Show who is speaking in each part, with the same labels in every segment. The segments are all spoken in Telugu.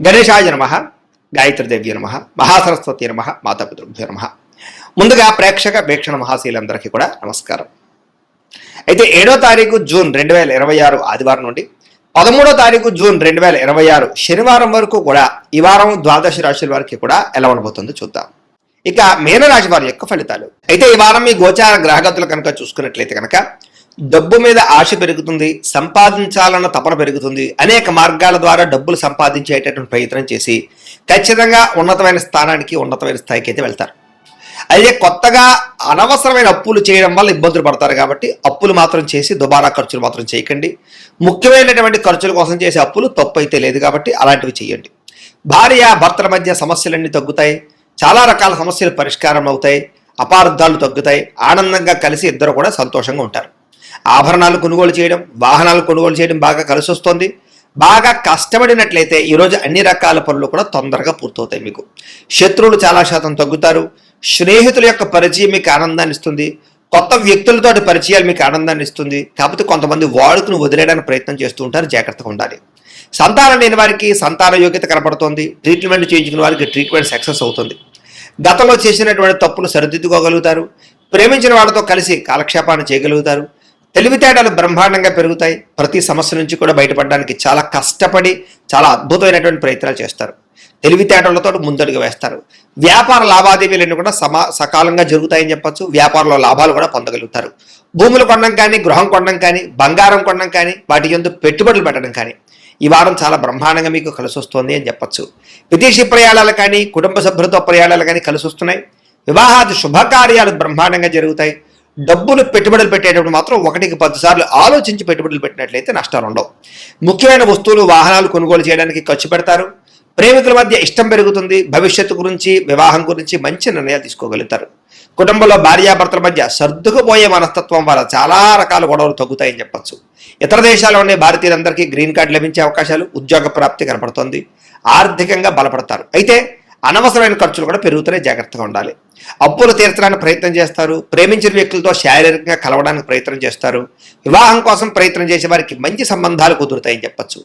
Speaker 1: గణేశాయ నమః, గాయత్రీదేవ్య నమః, మహాసరస్వతి నమః, మాతాపితృభ్యో నమః. ముందుగా వీక్షణ మహాశీలందరికీ కూడా నమస్కారం. అయితే 7వ తారీఖు జూన్ 2026 ఆదివారం నుండి 13వ తారీఖు జూన్ 2026 శనివారం వరకు కూడా ఈ వారం ద్వాదశ రాశుల వారికి కూడా ఎలా ఉండబోతుందో చూద్దాం. ఇక మీనరాశి వారి యొక్క ఫలితాలు. అయితే ఈ వారం మీ గోచార గ్రహగతులు కనుక చూసుకున్నట్లయితే కనుక డబ్బు మీద ఆశ పెరుగుతుంది, సంపాదించాలన్న తపన పెరుగుతుంది. అనేక మార్గాల ద్వారా డబ్బులు సంపాదించేటటువంటి ప్రయత్నం చేసి ఖచ్చితంగా ఉన్నతమైన స్థానానికి, ఉన్నతమైన స్థాయికి అయితే వెళ్తారు. అయితే కొత్తగా అనవసరమైన అప్పులు చేయడం వల్ల ఇబ్బందులు పడతారు. కాబట్టి అప్పులు మాత్రం చేసి దుబారా ఖర్చులు మాత్రం చేయకండి. ముఖ్యమైనటువంటి ఖర్చుల కోసం చేసే అప్పులు తప్పు అయితే లేదు కాబట్టి అలాంటివి చేయండి. భార్య భర్తల మధ్య సమస్యలన్నీ తగ్గుతాయి. చాలా రకాల సమస్యలు పరిష్కారం అవుతాయి. అపార్థాలు తగ్గుతాయి. ఆనందంగా కలిసి ఇద్దరు కూడా సంతోషంగా ఉంటారు. ఆభరణాలు కొనుగోలు చేయడం, వాహనాలు కొనుగోలు చేయడం బాగా కలిసి వస్తుంది. బాగా కష్టపడినట్లయితే ఈరోజు అన్ని రకాల పనులు కూడా తొందరగా పూర్తవుతాయి. మీకు శత్రువులు చాలా శాతం తగ్గుతారు. స్నేహితుల యొక్క పరిచయం మీకు ఆనందాన్ని ఇస్తుంది. కొత్త వ్యక్తులతోటి పరిచయాలు మీకు ఆనందాన్ని ఇస్తుంది. కాకపోతే కొంతమంది వాడుకుని వదిలేయడానికి ప్రయత్నం చేస్తూ ఉంటారు, జాగ్రత్తగా ఉండాలి. సంతానం లేని వారికి సంతాన యోగ్యత కనపడుతుంది. ట్రీట్మెంట్ చేయించుకున్న వారికి ట్రీట్మెంట్ సక్సెస్ అవుతుంది. గతంలో చేసినటువంటి తప్పులు సరిదిద్దుకోగలుగుతారు. ప్రేమించిన వాళ్ళతో కలిసి కాలక్షేపాన్ని చేయగలుగుతారు. తెలివితేటలు బ్రహ్మాండంగా పెరుగుతాయి. ప్రతి సమస్య నుంచి కూడా బయటపడడానికి చాలా కష్టపడి చాలా అద్భుతమైనటువంటి ప్రయత్నాలు చేస్తారు. తెలివితేటలతో ముందడుగు వేస్తారు. వ్యాపార లావాదేవీలన్నీ కూడా సకాలంగా జరుగుతాయని చెప్పచ్చు. వ్యాపారంలో లాభాలు కూడా పొందగలుగుతారు. భూములు కొనడం కానీ, గృహం కొనడం కానీ, బంగారం కొనడం కానీ, వాటి యందు పెట్టుబడులు పెట్టడం కానీ ఈ వారం చాలా బ్రహ్మాండంగా మీకు కలిసి వస్తుంది అని చెప్పచ్చు. విదేశీ ప్రయాణాలు కానీ, కుటుంబ సభ్యులతో ప్రయాణాలు కానీ కలిసి వస్తున్నాయి. వివాహాది శుభకార్యాలు బ్రహ్మాండంగా జరుగుతాయి. డబ్బులు పెట్టుబడులు పెట్టేటప్పుడు మాత్రం 1కి 10 సార్లు ఆలోచించి పెట్టుబడులు పెట్టినట్లయితే నష్టాలు ఉండవు. ముఖ్యమైన వస్తువులు, వాహనాలు కొనుగోలు చేయడానికి ఖర్చు పెడతారు. ప్రేమికుల మధ్య ఇష్టం పెరుగుతుంది. భవిష్యత్తు గురించి, వివాహం గురించి మంచి నిర్ణయాలు తీసుకోగలుగుతారు. కుటుంబంలో భార్యాభర్తల మధ్య సర్దుకుపోయే మనస్తత్వం వల్ల చాలా రకాల గొడవలు తగ్గుతాయని చెప్పచ్చు. ఇతర దేశాల్లో ఉండే భారతీయులందరికీ గ్రీన్ కార్డు లభించే అవకాశాలు, ఉద్యోగ ప్రాప్తి కనపడుతుంది. ఆర్థికంగా బలపడతారు. అయితే అనవసరమైన ఖర్చులు కూడా పెరుగుతూనే జాగ్రత్తగా ఉండాలి. అప్పులు తీర్చడానికి ప్రయత్నం చేస్తారు. ప్రేమించిన వ్యక్తులతో శారీరకంగా కలవడానికి ప్రయత్నం చేస్తారు. వివాహం కోసం ప్రయత్నం చేసే వారికి మంచి సంబంధాలు కుదురుతాయని చెప్పచ్చు.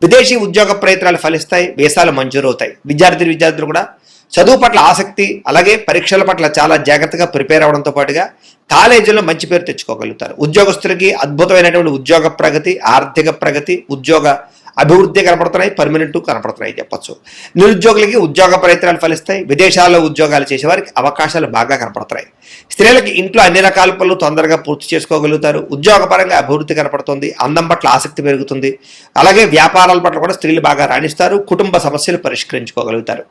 Speaker 1: విదేశీ ఉద్యోగ ప్రయత్నాలు ఫలిస్తాయి. వీసాలు మంజూరవుతాయి. విద్యార్థులు కూడా చదువు పట్ల ఆసక్తి, అలాగే పరీక్షల పట్ల చాలా జాగ్రత్తగా ప్రిపేర్ అవడంతో పాటుగా కాలేజీలో మంచి పేరు తెచ్చుకోగలుగుతారు. ఉద్యోగస్తులకి అద్భుతమైనటువంటి ఉద్యోగ ప్రగతి, ఆర్థిక ప్రగతి, ఉద్యోగ అభివృద్ధి కనపడుతున్నాయి. పర్మనెంట్ కనపడుతున్నాయి చెప్పచ్చు. నిరుద్యోగులకి ఉద్యోగ ప్రయత్నాలు ఫలిస్తాయి. విదేశాల్లో ఉద్యోగాలు చేసే వారికి అవకాశాలు బాగా కనపడుతున్నాయి. స్త్రీలకి ఇంట్లో అన్ని రకాల పనులు తొందరగా పూర్తి చేసుకోగలుగుతారు. ఉద్యోగపరంగా అభివృద్ధి కనపడుతుంది. అందం పట్ల ఆసక్తి పెరుగుతుంది. అలాగే వ్యాపారాల పట్ల కూడా స్త్రీలు బాగా రాణిస్తారు. కుటుంబ సమస్యలు పరిష్కరించుకోగలుగుతారు.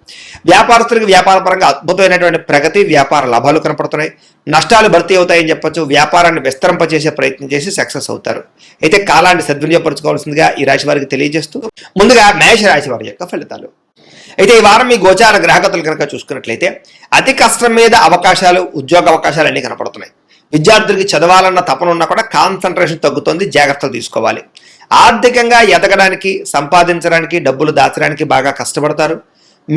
Speaker 1: వ్యాపారస్తులకి వ్యాపారపరంగా అద్భుతమైనటువంటి ప్రగతి, వ్యాపార లాభాలు కనపడుతున్నాయి. నష్టాలు భర్తీ అవుతాయని చెప్పచ్చు. వ్యాపారాన్ని విస్తరింపచేసే ప్రయత్నం చేసి సక్సెస్ అవుతారు. అయితే కాలాన్ని సద్వినియోగపరచుకోవాల్సిందిగా ఈ రాశి వారికి తెలియజేస్తూ ముందుగా మేష రాశి వారి యొక్క ఫలితాలు. అయితే ఈ వారం మీ గోచార గ్రహగతులు కనుక చూసుకున్నట్లయితే అతి కష్టం మీద అవకాశాలు, ఉద్యోగ అవకాశాలు అన్నీ కనపడుతున్నాయి. విద్యార్థులకి చదవాలన్న తపన ఉన్నా కూడా కాన్సన్ట్రేషన్ తగ్గుతుంది. జాగ్రత్తలు తీసుకోవాలి. ఆర్థికంగా ఎదగడానికి, సంపాదించడానికి, డబ్బులు దాచడానికి బాగా కష్టపడతారు.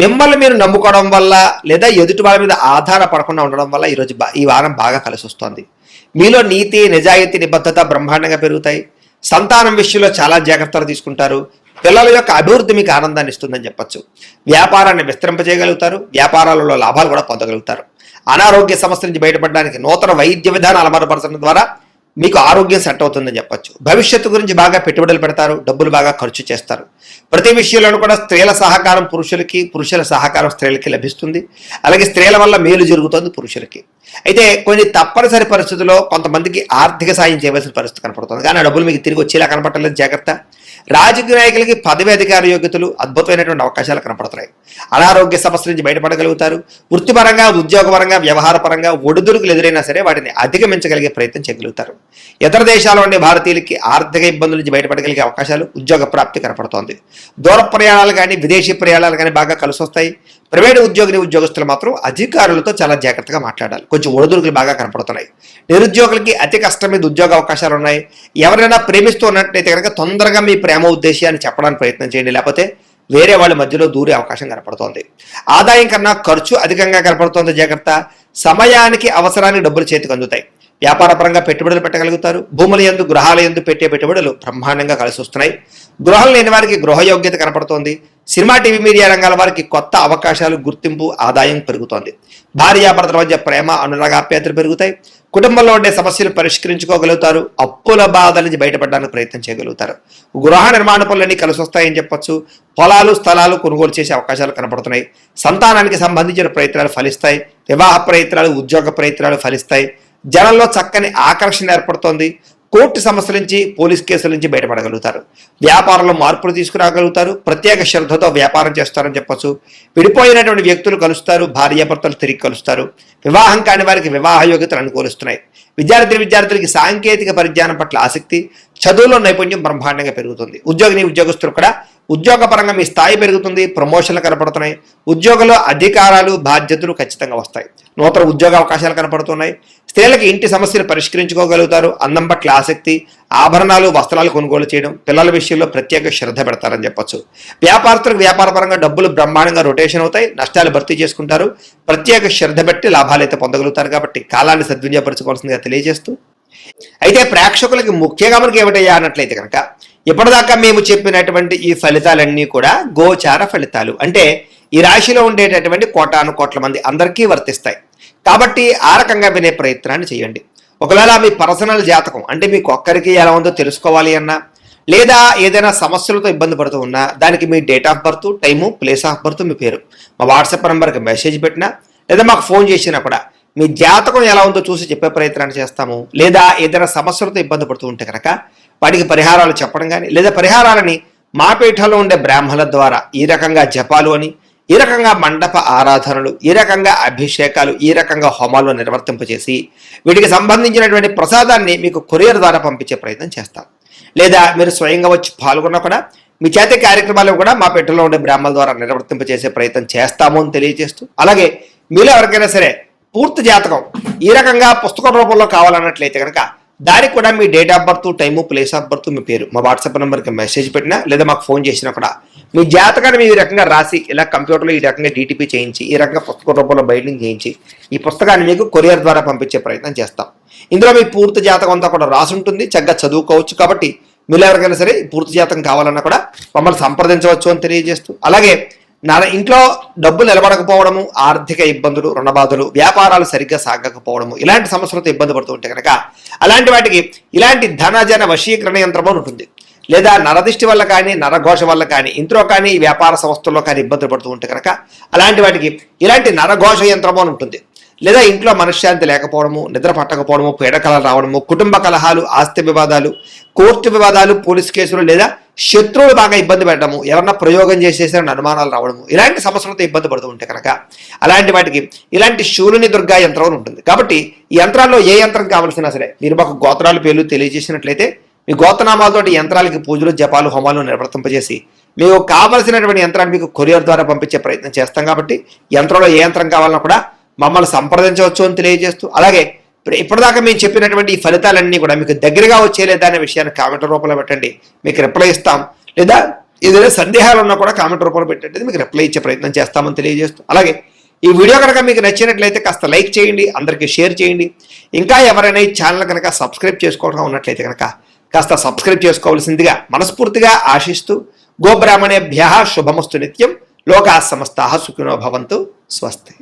Speaker 1: మిమ్మల్ని మీరు నమ్ముకోవడం వల్ల లేదా ఎదుటి వాళ్ళ మీద ఆధారపడకుండా ఉండడం వల్ల ఈ వారం బాగా కలిసి వస్తుంది. మీలో నీతి, నిజాయితీ, నిబద్ధత బ్రహ్మాండంగా పెరుగుతాయి. సంతానం విషయంలో చాలా జాగ్రత్తలు తీసుకుంటారు. పిల్లల యొక్క అభివృద్ధి మీకు ఆనందాన్ని ఇస్తుందని చెప్పచ్చు. వ్యాపారాన్ని విస్తరింపజేయగలుగుతారు. వ్యాపారాలలో లాభాలు కూడా పొందగలుగుతారు. అనారోగ్య సమస్య నుంచి బయటపడడానికి నూతన వైద్య విధానాలు అమలుపరచడం ద్వారా మీకు ఆరోగ్యం సెట్ అవుతుందని చెప్పచ్చు. భవిష్యత్తు గురించి బాగా పెట్టుబడులు పెడతారు. డబ్బులు బాగా ఖర్చు చేస్తారు. ప్రతి విషయంలోనూ కూడా స్త్రీల సహకారం పురుషులకి, పురుషుల సహకారం స్త్రీలకి లభిస్తుంది. అలాగే స్త్రీల వల్ల మేలు జరుగుతుంది పురుషులకి. అయితే కొన్ని తప్పనిసరి పరిస్థితుల్లో కొంతమందికి ఆర్థిక సాయం చేయవలసిన పరిస్థితి కనపడుతుంది. కానీ ఆ డబ్బులు మీకు తిరిగి వచ్చేలా కనపడలేదు. జాగ్రత్త. రాజకీయ నాయకులకి పదవి, అధికార యోగ్యతలు అద్భుతమైనటువంటి అవకాశాలు కనపడుతున్నాయి. అనారోగ్య సమస్య నుంచి బయటపడగలుగుతారు. వృత్తిపరంగా, ఉద్యోగపరంగా, వ్యవహారపరంగా ఒడిదుడుకులు ఎదురైనా సరే వాటిని అధిగమించగలిగే ప్రయత్నం చేయగలుగుతారు. ఇతర దేశాల్లో ఉండే భారతీయులకి ఆర్థిక ఇబ్బందుల నుంచి బయటపడగలిగే అవకాశాలు, ఉద్యోగ ప్రాప్తి కనపడుతోంది. దూర ప్రయాణాలు కానీ, విదేశీ ప్రయాణాలు కానీ బాగా కలిసి వస్తాయి. ప్రైవేటు ఉద్యోగులు మాత్రం అధికారులతో చాలా జాగ్రత్తగా మాట్లాడాలి. కొంచెం ఒడిదుడుకులు బాగా కనపడుతున్నాయి. నిరుద్యోగులకి అతి కష్టం మీద ఉద్యోగ అవకాశాలు ఉన్నాయి. ఎవరైనా ప్రేమిస్తూ ఉన్నట్లయితే కనుక తొందరగా మీ ప్రేమ ఉద్దేశాన్ని చెప్పడానికి ప్రయత్నం చేయండి. లేకపోతే వేరే వాళ్ళ మధ్యలో దూరే అవకాశం కనపడుతోంది. ఆదాయం కన్నా ఖర్చు అధికంగా కనపడుతోంది. జాగ్రత్త. సమయానికి, అవసరానికి డబ్బులు చేతికి అందుతాయి. వ్యాపార పరంగా పెట్టుబడులు పెట్టగలుగుతారు. భూముల యందు గృహాల యందు పెట్టే పెట్టుబడులు బ్రహ్మాండంగా కలిసి వస్తున్నాయి. గృహం లేని వారికి గృహయోగ్యత కనపడుతోంది. సినిమా, టీవీ, మీడియా రంగాల వారికి కొత్త అవకాశాలు, గుర్తింపు, ఆదాయం పెరుగుతోంది. భార్యాభర్తల మధ్య ప్రేమ, అనురాగాప్యాయతలు పెరుగుతాయి. కుటుంబంలో ఉండే సమస్యలు పరిష్కరించుకోగలుగుతారు. అప్పుల బాధల నుంచి బయటపడడానికి ప్రయత్నం చేయగలుగుతారు. గృహ నిర్మాణ పనులన్నీ కలిసి వస్తాయని చెప్పొచ్చు. పొలాలు, స్థలాలు కొనుగోలు చేసే అవకాశాలు కనపడుతున్నాయి. సంతానానికి సంబంధించిన ప్రయత్నాలు ఫలిస్తాయి. వివాహ ప్రయత్నాలు, ఉద్యోగ ప్రయత్నాలు ఫలిస్తాయి. జనంలో చక్కని ఆకర్షణ ఏర్పడుతోంది. కోర్టు సమస్యల నుంచి, పోలీస్ కేసుల నుంచి బయటపడగలుగుతారు. వ్యాపారంలో మార్పులు తీసుకురాగలుగుతారు. ప్రత్యేక శ్రద్ధతో వ్యాపారం చేస్తారని చెప్పొచ్చు. విడిపోయినటువంటి వ్యక్తులు కలుస్తారు. భార్యాభర్తలు తిరిగి కలుస్తారు. వివాహం కాని వారికి వివాహ యోగ్యతలు అనుకూలిస్తున్నాయి. విద్యార్థులకి సాంకేతిక పరిజ్ఞానం పట్ల ఆసక్తి, చదువులో నైపుణ్యం బ్రహ్మాండంగా పెరుగుతుంది. ఉద్యోగస్తులు కూడా ఉద్యోగపరంగా మీ స్థాయి పెరుగుతుంది. ప్రమోషన్లు కనపడుతున్నాయి. ఉద్యోగంలో అధికారాలు, బాధ్యతలు ఖచ్చితంగా వస్తాయి. నూతన ఉద్యోగ అవకాశాలు కనపడుతున్నాయి. స్త్రీలకి ఇంటి సమస్యలు పరిష్కరించుకోగలుగుతారు. అందం పట్ల ఆసక్తి, ఆభరణాలు, వస్త్రాలు కొనుగోలు చేయడం, పిల్లల విషయంలో ప్రత్యేక శ్రద్ధ పెడతారని చెప్పొచ్చు. వ్యాపారస్తులకు వ్యాపారపరంగా డబ్బులు బ్రహ్మాండంగా రొటేషన్ అవుతాయి. నష్టాలు భర్తీ చేసుకుంటారు. ప్రత్యేక శ్రద్ధ పెట్టి లాభాలు అయితే పొందగలుగుతారు. కాబట్టి కాలాన్ని సద్వినియోగపరచుకోవాల్సిందిగా తెలియజేస్తూ, అయితే ప్రేక్షకులకి ముఖ్యంగా మనకి ఏమిటయ్యా అన్నట్లయితే కనుక, ఇప్పటిదాకా మేము చెప్పినటువంటి ఈ ఫలితాలన్నీ కూడా గోచార ఫలితాలు. అంటే ఈ రాశిలో ఉండేటటువంటి కోటాను కోట్ల మంది అందరికీ వర్తిస్తాయి. కాబట్టి ఆ రకంగా వినే ప్రయత్నాన్ని చేయండి. ఒకవేళ మీ పర్సనల్ జాతకం అంటే మీకు ఒక్కరికి ఎలా ఉందో తెలుసుకోవాలి అన్నా, లేదా ఏదైనా సమస్యలతో ఇబ్బంది పడుతూ ఉన్నా, దానికి మీ date of birth, time, place of birth, మీ పేరు మా వాట్సాప్ నెంబర్కి మెసేజ్ పెట్టినా, లేదా మాకు ఫోన్ చేసినా కూడా మీ జాతకం ఎలా ఉందో చూసి చెప్పే ప్రయత్నాన్ని చేస్తాము. లేదా ఏదైనా సమస్యలతో ఇబ్బంది పడుతూ ఉంటే కనుక వాటికి పరిహారాలు చెప్పడం కానీ, లేదా పరిహారాలని మా పీఠంలో ఉండే బ్రాహ్మణుల ద్వారా ఈ రకంగా జపాలు అని, ఈ రకంగా మండప ఆరాధనలు, ఈ రకంగా అభిషేకాలు, ఈ రకంగా హోమాలు నిర్వర్తింపచేసి వీటికి సంబంధించినటువంటి ప్రసాదాన్ని మీకు కొరియర్ ద్వారా పంపించే ప్రయత్నం చేస్తాం. లేదా మీరు స్వయంగా వచ్చి పాల్గొన్నా కూడా మీ చేతి కార్యక్రమాలు కూడా మా పీఠంలో ఉండే బ్రాహ్మణుల ద్వారా నిర్వర్తింపచేసే ప్రయత్నం చేస్తాము అని తెలియజేస్తూ, అలాగే మీలో ఎవరికైనా సరే పూర్తి జాతకం ఈ రకంగా పుస్తకం రూపంలో కావాలన్నట్లయితే కనుక దానికి కూడా మీ date of birth, time, place of birth, మీ పేరు మా వాట్సాప్ నెంబర్కి మెసేజ్ పెట్టినా, లేదా మాకు ఫోన్ చేసినా కూడా మీ జాతకాన్ని మీ రకంగా రాసి ఇలా కంప్యూటర్లో ఈ రకంగా డీటీపీ చేయించి, ఈ రకంగా పుస్తక రూపంలో బైండింగ్ చేయించి ఈ పుస్తకాన్ని మీకు కొరియర్ ద్వారా పంపించే ప్రయత్నం చేస్తాం. ఇందులో మీ పూర్తి జాతకం అంతా కూడా రాసి ఉంటుంది. చక్కగా చదువుకోవచ్చు. కాబట్టి మీరు ఎవరికైనా సరే పూర్తి జాతకం కావాలన్నా కూడా మమ్మల్ని సంప్రదించవచ్చు అని తెలియజేస్తూ, అలాగే ఇంట్లో డబ్బులు నిలబడకపోవడము, ఆర్థిక ఇబ్బందులు, రుణబాధలు, వ్యాపారాలు సరిగ్గా సాగకపోవడము, ఇలాంటి సమస్యలతో ఇబ్బంది పడుతూ ఉంటే కనుక అలాంటి వాటికి ఇలాంటి ధనజన వశీకరణ యంత్రము ఉంటుంది. లేదా నరదిష్టి వల్ల కానీ, నరఘోష వల్ల కానీ, ఇంట్లో కానీ, వ్యాపార సంస్థల్లో కానీ ఇబ్బందులు పడుతూ ఉంటే కనుక అలాంటి వాటికి ఇలాంటి నరఘోష యంత్రము అని ఉంటుంది. లేదా ఇంట్లో మనశ్శాంతి లేకపోవడము, నిద్ర పట్టకపోవడము, పీడకలలు రావడము, కుటుంబ కలహాలు, ఆస్తి వివాదాలు, కోర్టు వివాదాలు, పోలీస్ కేసులు, లేదా శత్రువులు బాగా ఇబ్బంది పెట్టడము, ఎవరన్నా ప్రయోగం చేసేసారని అనుమానాలు రావడము, ఇలాంటి సమస్యలతో ఇబ్బంది పడుతూ ఉంటే కనుక అలాంటి వాటికి ఇలాంటి శూలిని దుర్గా యంత్రం ఉంటుంది. కాబట్టి ఈ యంత్రాల్లో ఏ యంత్రం కావాల్సినా సరే మీరు మాకు గోత్రాలు పేర్లు తెలియజేసినట్లయితే మీ గోత్రనామాలతోటి యంత్రాలకి పూజలు, జపాలు, హోమాలు నిర్వర్తింపజేసి మీకు కావలసినటువంటి యంత్రాన్ని మీకు కొరియర్ ద్వారా పంపించే ప్రయత్నం చేస్తాం. కాబట్టి యంత్రంలో ఏ యంత్రం కావాలన్నా కూడా మమ్మల్ని సంప్రదించవచ్చు అని తెలియజేస్తూ, అలాగే ఇప్పటిదాకా మేము చెప్పినటువంటి ఈ ఫలితాలన్నీ కూడా మీకు దగ్గరగా వచ్చేలేదా అనే విషయాన్ని కామెంట్ రూపంలో పెట్టండి, మీకు రిప్లై ఇస్తాం. లేదా ఏదైనా సందేహాలు ఉన్నా కూడా కామెంట్ రూపంలో పెట్టండి, మీకు రిప్లై ఇచ్చే ప్రయత్నం చేస్తామని తెలియజేస్తూ, అలాగే ఈ వీడియో కనుక మీకు నచ్చినట్లయితే కాస్త లైక్ చేయండి, అందరికీ షేర్ చేయండి. ఇంకా ఎవరైనా ఈ ఛానల్ కనుక సబ్స్క్రైబ్ చేసుకోవడం ఉన్నట్లయితే కనుక కాస్త సబ్స్క్రైబ్ చేసుకోవాల్సిందిగా మనస్ఫూర్తిగా ఆశిస్తూ, గోబ్రాహ్మణేభ్యః శుభమస్తు నిత్యం, లోకాః సమస్తాః సుఖినో భవంతు. స్వస్తి.